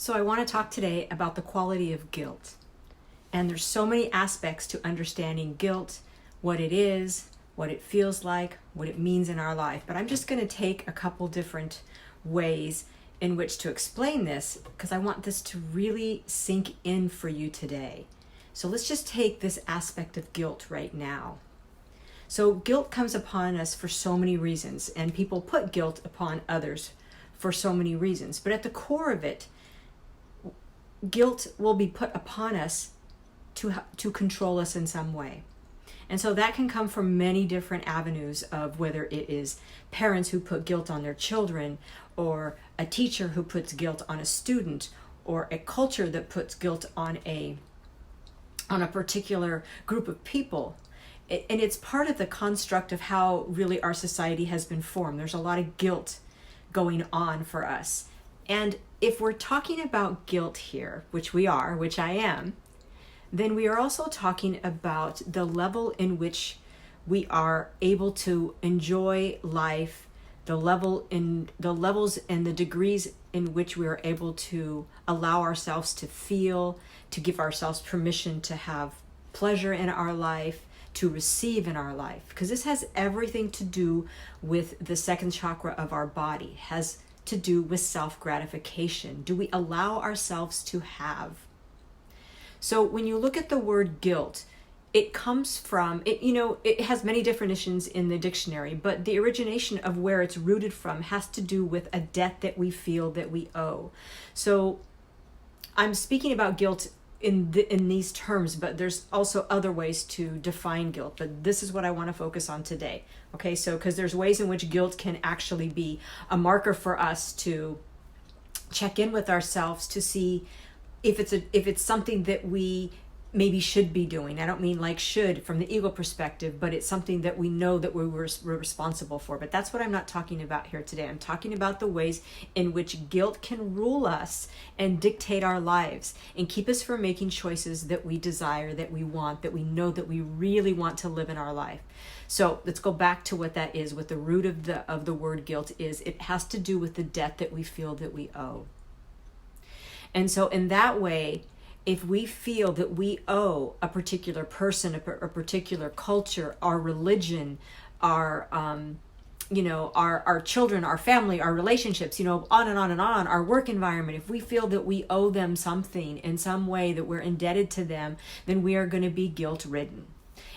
So I want to talk today about the quality of guilt. And there's so many aspects to understanding guilt, what it is, what it feels like, what it means in our life. But I'm just going to take a couple different ways in which to explain this because I want this to really sink in for you today. So let's just take this aspect of guilt right now. So guilt comes upon us for so many reasons, and people put guilt upon others for so many reasons. But at the core of it, guilt will be put upon us to control us in some way. And so that can come from many different avenues of whether it is parents who put guilt on their children, or a teacher who puts guilt on a student, or a culture that puts guilt on a particular group of people. And it's part of the construct of how really our society has been formed. There's a lot of guilt going on for us. And if we're talking about guilt here, which we are, which I am, then we are also talking about the level in which we are able to enjoy life, the levels and the degrees in which we are able to allow ourselves to feel, to give ourselves permission to have pleasure in our life, to receive in our life. Because this has everything to do with the second chakra of our body, has to do with self-gratification. Do we allow ourselves to have? So when you look at the word guilt, it comes from, it has many definitions in the dictionary, but the origination of where it's rooted from has to do with a debt that we feel that we owe. So I'm speaking about guilt in these terms, but there's also other ways to define guilt. But this is what I want to focus on today. Okay, so because there's ways in which guilt can actually be a marker for us to check in with ourselves to see if it's something that we maybe should be doing. I don't mean like should from the ego perspective, but it's something that we know that we're responsible for. But that's what I'm not talking about here today. I'm talking about the ways in which guilt can rule us and dictate our lives and keep us from making choices that we desire, that we want, that we know that we really want to live in our life. So let's go back to what that is, what the root of the word guilt is. It has to do with the debt that we feel that we owe. And so in that way, if we feel that we owe a particular person, a particular culture, our religion, our children, our family, our relationships, on and on and on, our work environment, if we feel that we owe them something in some way, that we're indebted to them, then we are going to be guilt-ridden.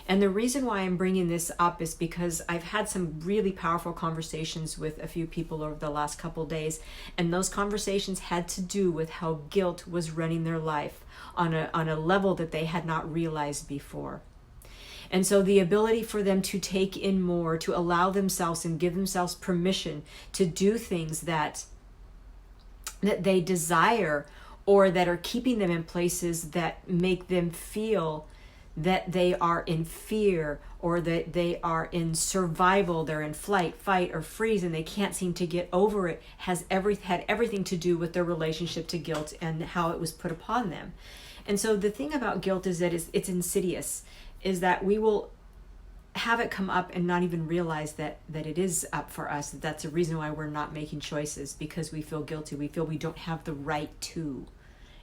And the reason why I'm bringing this up is because I've had some really powerful conversations with a few people over the last couple of days, and those conversations had to do with how guilt was running their life on a level that they had not realized before. And so the ability for them to take in more, to allow themselves and give themselves permission to do things that they desire, or that are keeping them in places that make them feel that they are in fear, or that they are in survival, they're in flight, fight, or freeze, and they can't seem to get over it, had everything to do with their relationship to guilt and how it was put upon them. And so the thing about guilt is that it's insidious, is that we will have it come up and not even realize that it is up for us. That's the reason why we're not making choices, because we feel guilty. We feel we don't have the right to.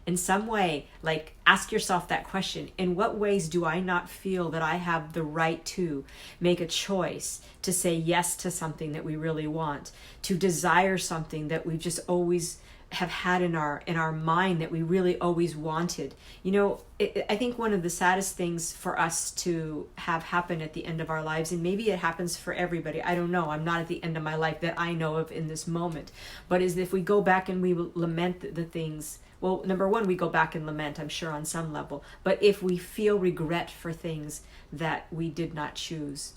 In some way, like, ask yourself that question. In what ways do I not feel that I have the right to make a choice, to say yes to something that we really want, to desire something that we just always have had in our mind that we really always wanted? I think one of the saddest things for us to have happen at the end of our lives, and maybe it happens for everybody, I don't know, I'm not at the end of my life that I know of in this moment, but is if we go back and we lament the things. Well, number one, we go back and lament, I'm sure, on some level. But if we feel regret for things that we did not choose.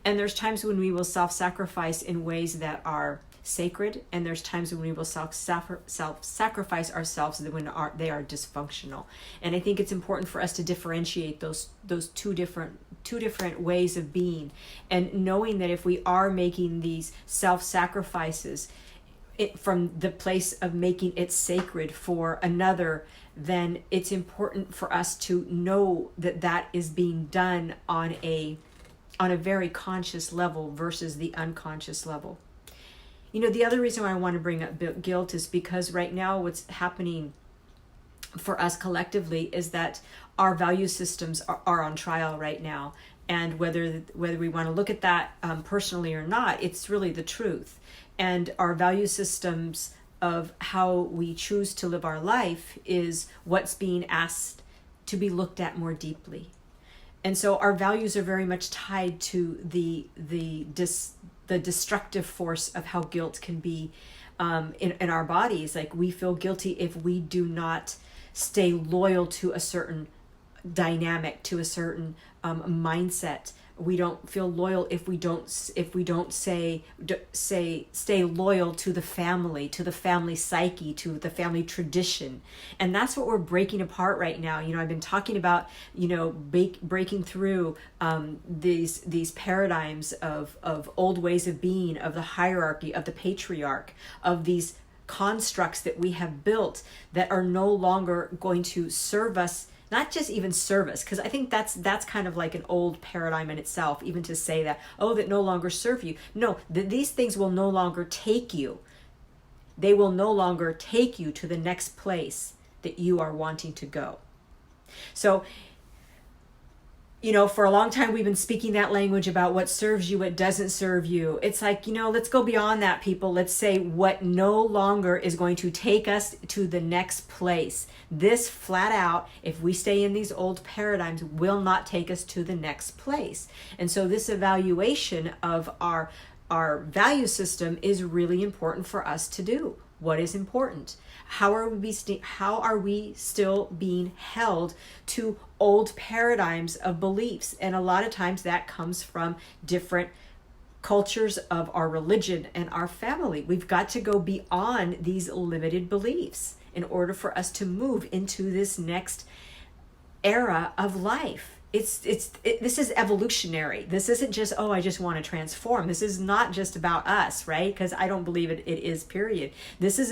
And there's times when we will self-sacrifice in ways that are sacred, and there's times when we will self-sacrifice ourselves when they are dysfunctional. And I think it's important for us to differentiate those two different ways of being, and knowing that if we are making these self-sacrifices from the place of making it sacred for another, then it's important for us to know that is being done on a very conscious level versus the unconscious level. The other reason why I want to bring up guilt is because right now what's happening for us collectively is that our value systems are on trial right now. And whether we want to look at that personally or not, it's really the truth. And our value systems of how we choose to live our life is what's being asked to be looked at more deeply. And so our values are very much tied to the destructive force of how guilt can be in our bodies. Like, we feel guilty if we do not stay loyal to a certain dynamic, to a certain mindset. We don't feel loyal if we don't stay loyal to the family psyche, to the family tradition. And that's what we're breaking apart right now. I've been talking about breaking through these paradigms of old ways of being, of the hierarchy, of the patriarch, of these constructs that we have built that are no longer going to serve us. Not just even service, because I think that's kind of like an old paradigm in itself, even to say that, that no longer serve you. No, these things will no longer take you. They will no longer take you to the next place that you are wanting to go. So, for a long time, we've been speaking that language about what serves you, what doesn't serve you. It's like, let's go beyond that, people. Let's say what no longer is going to take us to the next place. This flat out, if we stay in these old paradigms, will not take us to the next place. And so this evaluation of our value system is really important for us to do. What is important? How are we still being held to old paradigms of beliefs? And a lot of times that comes from different cultures of our religion and our family. We've got to go beyond these limited beliefs in order for us to move into this next era of life. This is evolutionary. This isn't just, I just want to transform. This is not just about us, right? Because I don't believe it is, period. This is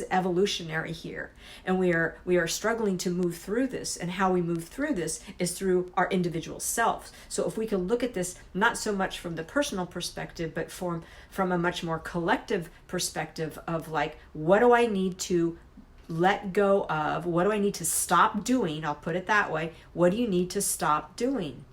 evolutionary here. And we are struggling to move through this. And how we move through this is through our individual selves. So if we can look at this, not so much from the personal perspective, but from a much more collective perspective of like, what do I need to let go of? What do I need to stop doing? I'll put it that way. What do you need to stop doing?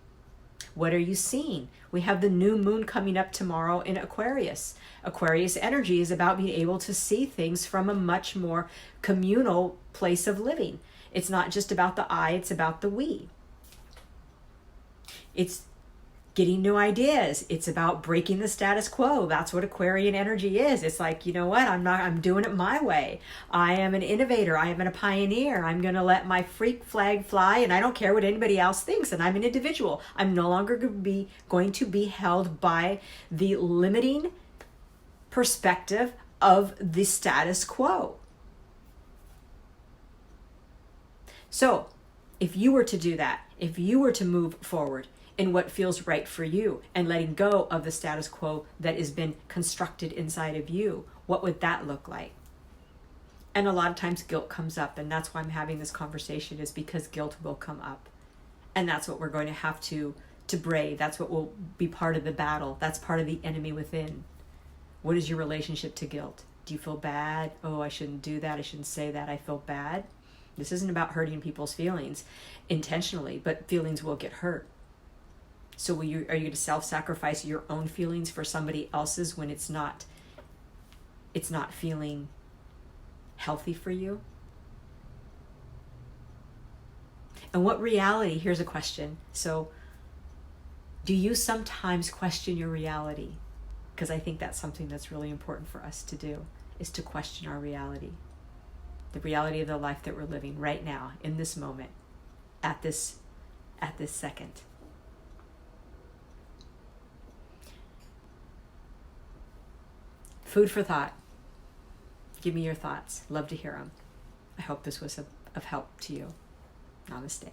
What are you seeing? We have the new moon coming up tomorrow in Aquarius. Aquarius energy is about being able to see things from a much more communal place of living. It's not just about the I, it's about the we. It's getting new ideas. It's about breaking the status quo. That's what Aquarian energy is. It's like, I'm doing it my way. I am an innovator. I am a pioneer. I'm going to let my freak flag fly, and I don't care what anybody else thinks, and I'm an individual. I'm no longer going to be held by the limiting perspective of the status quo. So, if you were to do that, if you were to move forward in what feels right for you and letting go of the status quo that has been constructed inside of you, what would that look like? And a lot of times guilt comes up, and that's why I'm having this conversation, is because guilt will come up. And that's what we're going to have to brave. That's what will be part of the battle. That's part of the enemy within. What is your relationship to guilt? Do you feel bad? I shouldn't do that. I shouldn't say that. I feel bad. This isn't about hurting people's feelings intentionally, but feelings will get hurt. So are you going to self-sacrifice your own feelings for somebody else's when it's not feeling healthy for you? And what reality? Here's a question. So do you sometimes question your reality? Because I think that's something that's really important for us to do, is to question our reality. The reality of the life that we're living right now, in this moment, at this second. Food for thought. Give me your thoughts. Love to hear them. I hope this was of help to you. Namaste.